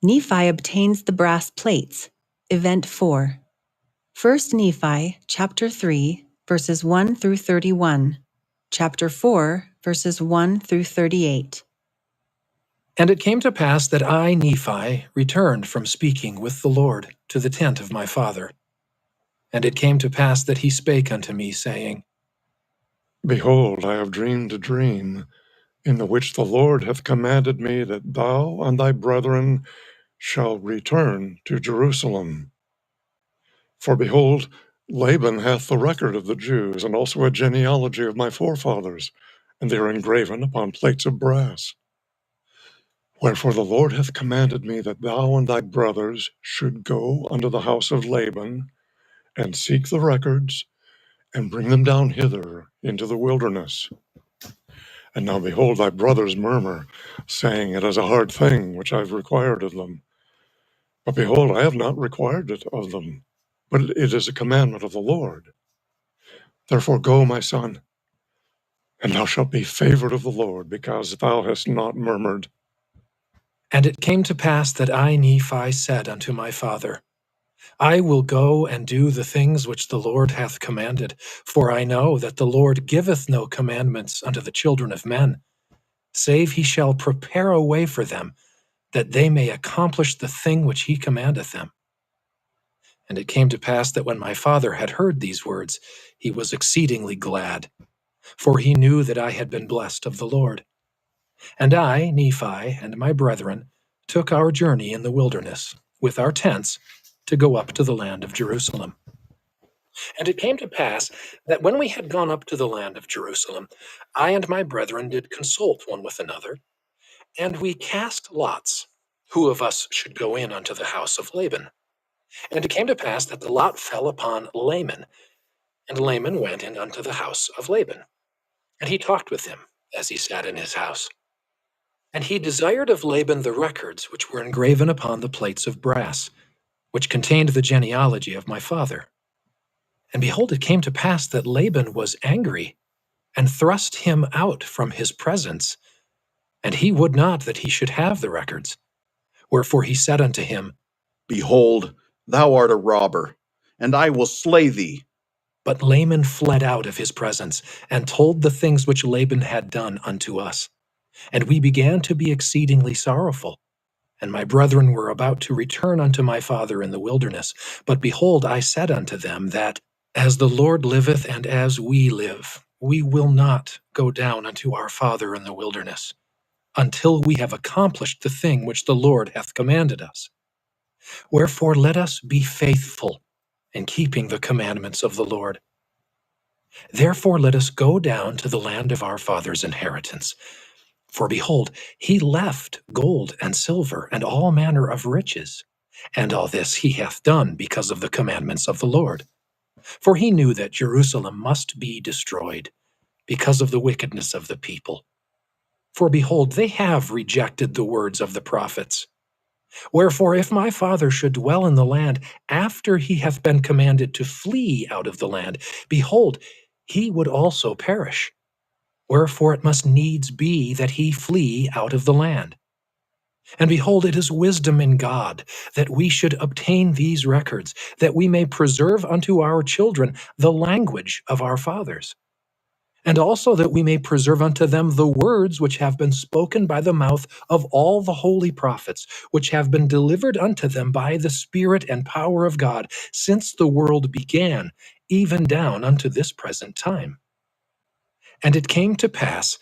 Nephi obtains the brass plates. Event 4. 1 Nephi, chapter 3, verses 1 through 31. Chapter 4, verses 1 through 38. And it came to pass that I, Nephi, returned from speaking with the Lord to the tent of my father. And it came to pass that he spake unto me, saying, Behold, I have dreamed a dream, in the which the Lord hath commanded me that thou and thy brethren shall return to Jerusalem. For behold, Laban hath the record of the Jews, and also a genealogy of my forefathers, and they are engraven upon plates of brass. Wherefore the Lord hath commanded me that thou and thy brothers should go unto the house of Laban, and seek the records, and bring them down hither into the wilderness. And now behold, thy brothers murmur, saying, It is a hard thing which I have required of them. But behold, I have not required it of them, but it is a commandment of the Lord. Therefore go, my son, and thou shalt be favored of the Lord, because thou hast not murmured. And it came to pass that I, Nephi, said unto my father, I will go and do the things which the Lord hath commanded, for I know that the Lord giveth no commandments unto the children of men, save he shall prepare a way for them, that they may accomplish the thing which he commandeth them. And it came to pass that when my father had heard these words, he was exceedingly glad, for he knew that I had been blessed of the Lord. And I, Nephi, and my brethren took our journey in the wilderness, with our tents, to go up to the land of Jerusalem. And it came to pass that when we had gone up to the land of Jerusalem, I and my brethren did consult one with another, and we cast lots, who of us should go in unto the house of Laban. And it came to pass that the lot fell upon Laman, and Laman went in unto the house of Laban. And he talked with him as he sat in his house. And he desired of Laban the records which were engraven upon the plates of brass, which contained the genealogy of my father. And behold, it came to pass that Laban was angry, and thrust him out from his presence, and he would not that he should have the records. Wherefore he said unto him, Behold, thou art a robber, and I will slay thee. But Laman fled out of his presence, and told the things which Laban had done unto us. And we began to be exceedingly sorrowful. And my brethren were about to return unto my father in the wilderness. But behold, I said unto them that, as the Lord liveth and as we live, we will not go down unto our father in the wilderness, until we have accomplished the thing which the Lord hath commanded us. Wherefore let us be faithful in keeping the commandments of the Lord. Therefore let us go down to the land of our father's inheritance. For behold, he left gold and silver and all manner of riches, and all this he hath done because of the commandments of the Lord. For he knew that Jerusalem must be destroyed, because of the wickedness of the people. For behold, they have rejected the words of the prophets. Wherefore, if my father should dwell in the land after he hath been commanded to flee out of the land, behold, he would also perish. Wherefore it must needs be that he flee out of the land. And behold, it is wisdom in God that we should obtain these records, that we may preserve unto our children the language of our fathers, and also that we may preserve unto them the words which have been spoken by the mouth of all the holy prophets, which have been delivered unto them by the Spirit and power of God, since the world began, even down unto this present time. And it came to pass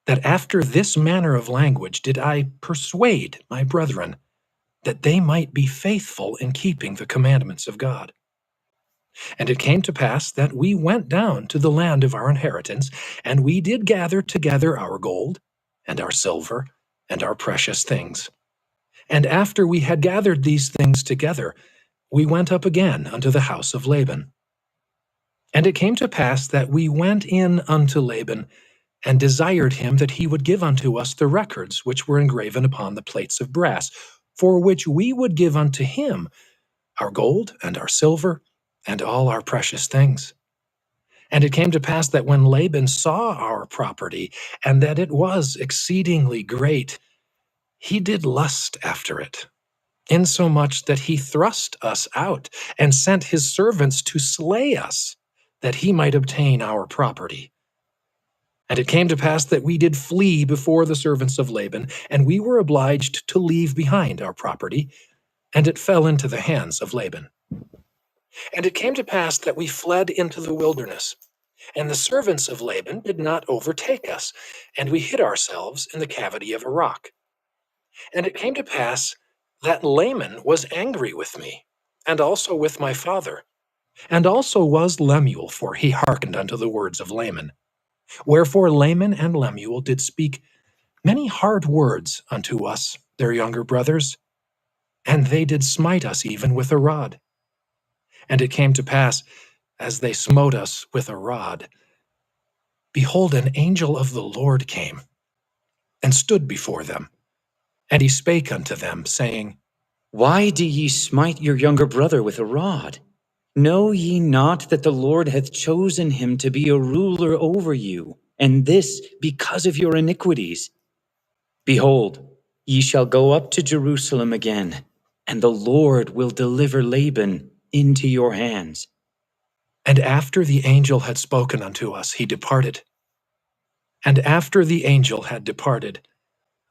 that after this manner of language did I persuade my brethren, that they might be faithful in keeping the commandments of God. And it came to pass that we went down to the land of our inheritance, and we did gather together our gold, and our silver, and our precious things. And after we had gathered these things together, we went up again unto the house of Laban. And it came to pass that we went in unto Laban, and desired him that he would give unto us the records which were engraven upon the plates of brass, for which we would give unto him our gold and our silver and all our precious things. And it came to pass that when Laban saw our property, and that it was exceedingly great, he did lust after it, insomuch that he thrust us out and sent his servants to slay us, that he might obtain our property. And it came to pass that we did flee before the servants of Laban, and we were obliged to leave behind our property, and it fell into the hands of Laban. And it came to pass that we fled into the wilderness, and the servants of Laban did not overtake us, and we hid ourselves in the cavity of a rock. And it came to pass that Laman was angry with me, and also with my father, and also was Lemuel, for he hearkened unto the words of Laman. Wherefore Laman and Lemuel did speak many hard words unto us, their younger brothers, and they did smite us even with a rod. And it came to pass, as they smote us with a rod, behold, an angel of the Lord came, and stood before them. And he spake unto them, saying, Why do ye smite your younger brother with a rod? Know ye not that the Lord hath chosen him to be a ruler over you, and this because of your iniquities? Behold, ye shall go up to Jerusalem again, and the Lord will deliver Laban into your hands. And after the angel had spoken unto us, he departed. And after the angel had departed,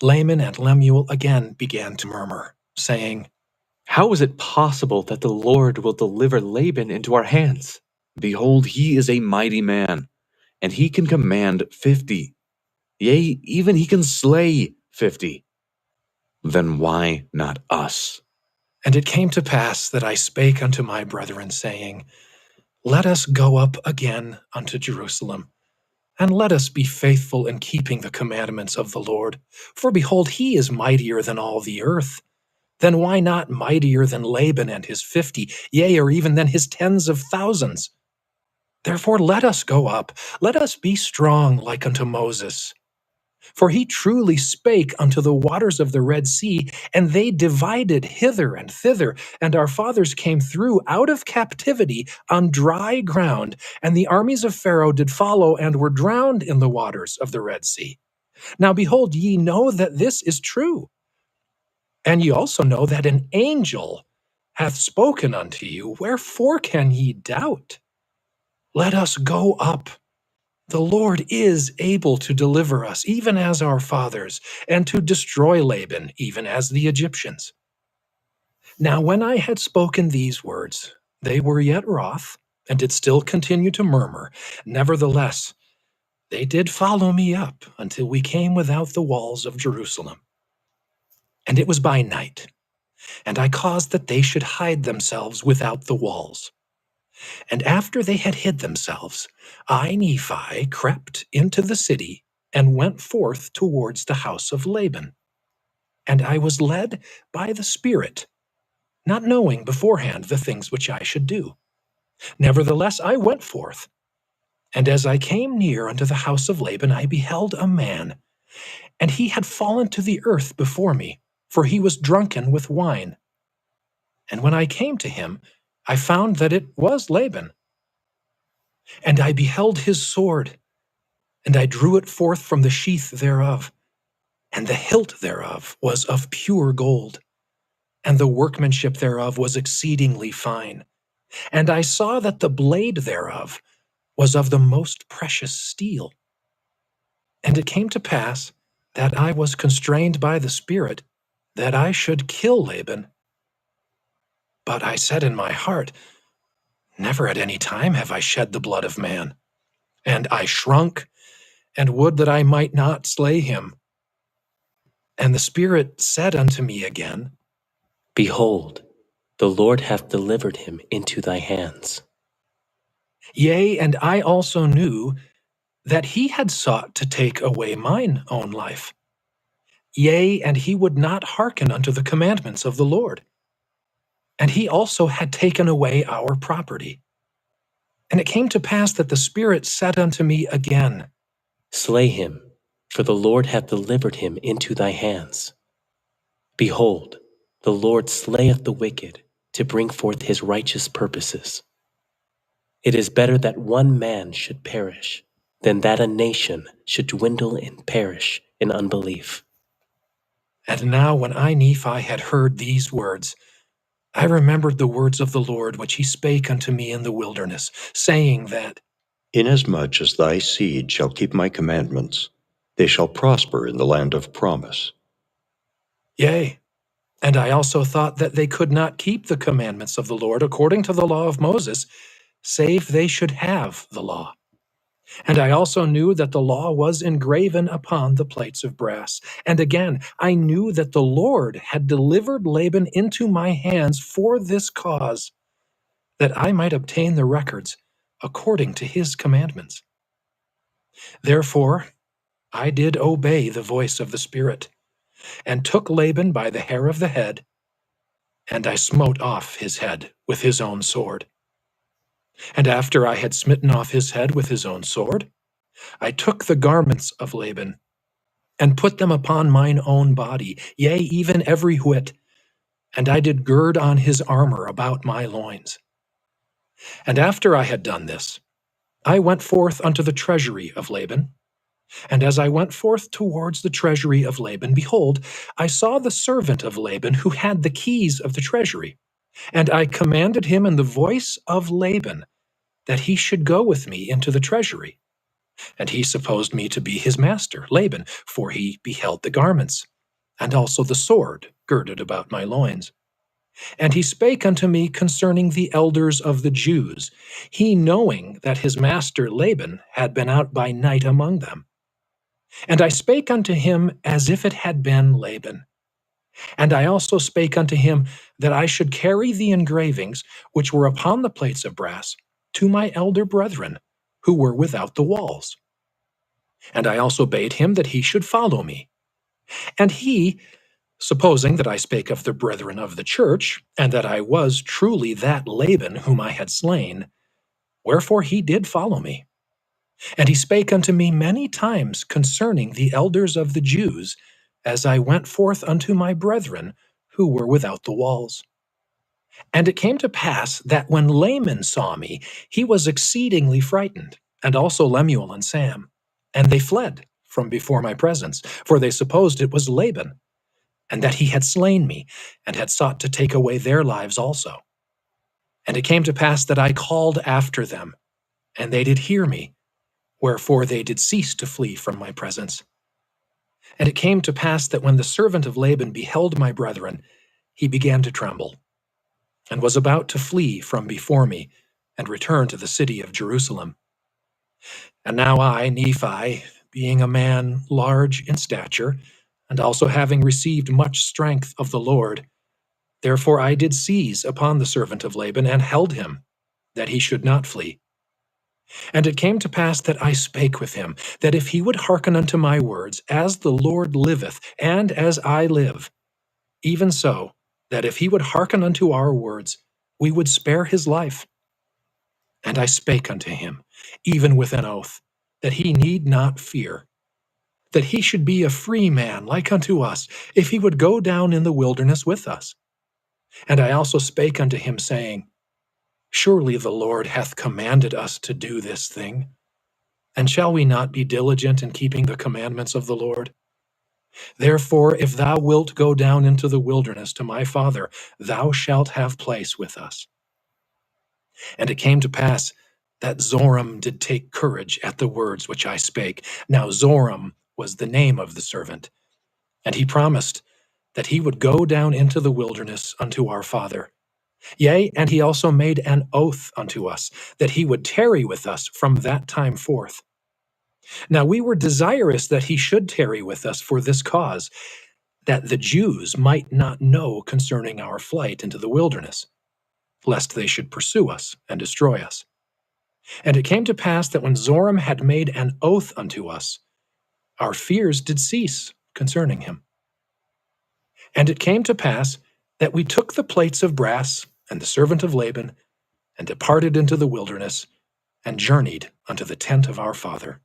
Laman and Lemuel again began to murmur, saying, How is it possible that the Lord will deliver Laban into our hands? Behold, he is a mighty man, and he can command 50. Yea, even he can slay 50. Then why not us? And it came to pass that I spake unto my brethren, saying, Let us go up again unto Jerusalem, and let us be faithful in keeping the commandments of the Lord. For behold, he is mightier than all the earth. Then why not mightier than Laban and his 50, yea, or even than his tens of thousands? Therefore let us go up, let us be strong like unto Moses. For he truly spake unto the waters of the Red Sea, and they divided hither and thither, and our fathers came through out of captivity on dry ground, and the armies of Pharaoh did follow and were drowned in the waters of the Red Sea. Now behold, ye know that this is true. And ye also know that an angel hath spoken unto you. Wherefore can ye doubt? Let us go up. The Lord is able to deliver us, even as our fathers, and to destroy Laban, even as the Egyptians. Now when I had spoken these words, they were yet wroth, and did still continue to murmur. Nevertheless, they did follow me up until we came without the walls of Jerusalem. And it was by night, and I caused that they should hide themselves without the walls. And after they had hid themselves, I, Nephi, crept into the city and went forth towards the house of Laban. And I was led by the Spirit, not knowing beforehand the things which I should do. Nevertheless, I went forth. And as I came near unto the house of Laban, I beheld a man, and he had fallen to the earth before me, for he was drunken with wine. And when I came to him, I found that it was Laban. And I beheld his sword, and I drew it forth from the sheath thereof, and the hilt thereof was of pure gold, and the workmanship thereof was exceedingly fine. And I saw that the blade thereof was of the most precious steel. And it came to pass that I was constrained by the Spirit that I should kill Laban. But I said in my heart, Never at any time have I shed the blood of man. And I shrunk, and would that I might not slay him. And the Spirit said unto me again, Behold, the Lord hath delivered him into thy hands. Yea, and I also knew that he had sought to take away mine own life. Yea, and he would not hearken unto the commandments of the Lord. And he also had taken away our property. And it came to pass that the Spirit said unto me again, Slay him, for the Lord hath delivered him into thy hands. Behold, the Lord slayeth the wicked to bring forth his righteous purposes. It is better that one man should perish than that a nation should dwindle and perish in unbelief. And now when I, Nephi, had heard these words, I remembered the words of the Lord which he spake unto me in the wilderness, saying that, Inasmuch as thy seed shall keep my commandments, they shall prosper in the land of promise. Yea, and I also thought that they could not keep the commandments of the Lord according to the law of Moses, save they should have the law. And I also knew that the law was engraven upon the plates of brass. And again, I knew that the Lord had delivered Laban into my hands for this cause, that I might obtain the records according to his commandments. Therefore, I did obey the voice of the Spirit, and took Laban by the hair of the head, and I smote off his head with his own sword. And after I had smitten off his head with his own sword, I took the garments of Laban, and put them upon mine own body, yea, even every whit, and I did gird on his armor about my loins. And after I had done this, I went forth unto the treasury of Laban, and as I went forth towards the treasury of Laban, behold, I saw the servant of Laban who had the keys of the treasury, and I commanded him in the voice of Laban that he should go with me into the treasury. And he supposed me to be his master, Laban, for he beheld the garments, and also the sword girded about my loins. And he spake unto me concerning the elders of the Jews, he knowing that his master Laban had been out by night among them. And I spake unto him as if it had been Laban. And I also spake unto him that I should carry the engravings which were upon the plates of brass to my elder brethren, who were without the walls. And I also bade him that he should follow me. And he, supposing that I spake of the brethren of the church, and that I was truly that Laban whom I had slain, wherefore he did follow me. And he spake unto me many times concerning the elders of the Jews, as I went forth unto my brethren who were without the walls. And it came to pass that when Laman saw me, he was exceedingly frightened, and also Lemuel and Sam. And they fled from before my presence, for they supposed it was Laban, and that he had slain me, and had sought to take away their lives also. And it came to pass that I called after them, and they did hear me, wherefore they did cease to flee from my presence. And it came to pass that when the servant of Laban beheld my brethren, he began to tremble, and was about to flee from before me, and return to the city of Jerusalem. And now I, Nephi, being a man large in stature, and also having received much strength of the Lord, therefore I did seize upon the servant of Laban, and held him, that he should not flee. And it came to pass that I spake with him, that if he would hearken unto my words, as the Lord liveth, and as I live, even so, that if he would hearken unto our words, we would spare his life. And I spake unto him, even with an oath, that he need not fear, that he should be a free man like unto us, if he would go down in the wilderness with us. And I also spake unto him, saying, Surely the Lord hath commanded us to do this thing, and shall we not be diligent in keeping the commandments of the Lord? Therefore, if thou wilt go down into the wilderness to my father, thou shalt have place with us. And it came to pass that Zoram did take courage at the words which I spake. Now Zoram was the name of the servant, and he promised that he would go down into the wilderness unto our father. Yea, and he also made an oath unto us, that he would tarry with us from that time forth. Now we were desirous that he should tarry with us for this cause, that the Jews might not know concerning our flight into the wilderness, lest they should pursue us and destroy us. And it came to pass that when Zoram had made an oath unto us, our fears did cease concerning him. And it came to pass that we took the plates of brass and the servant of Laban, and departed into the wilderness, and journeyed unto the tent of our father.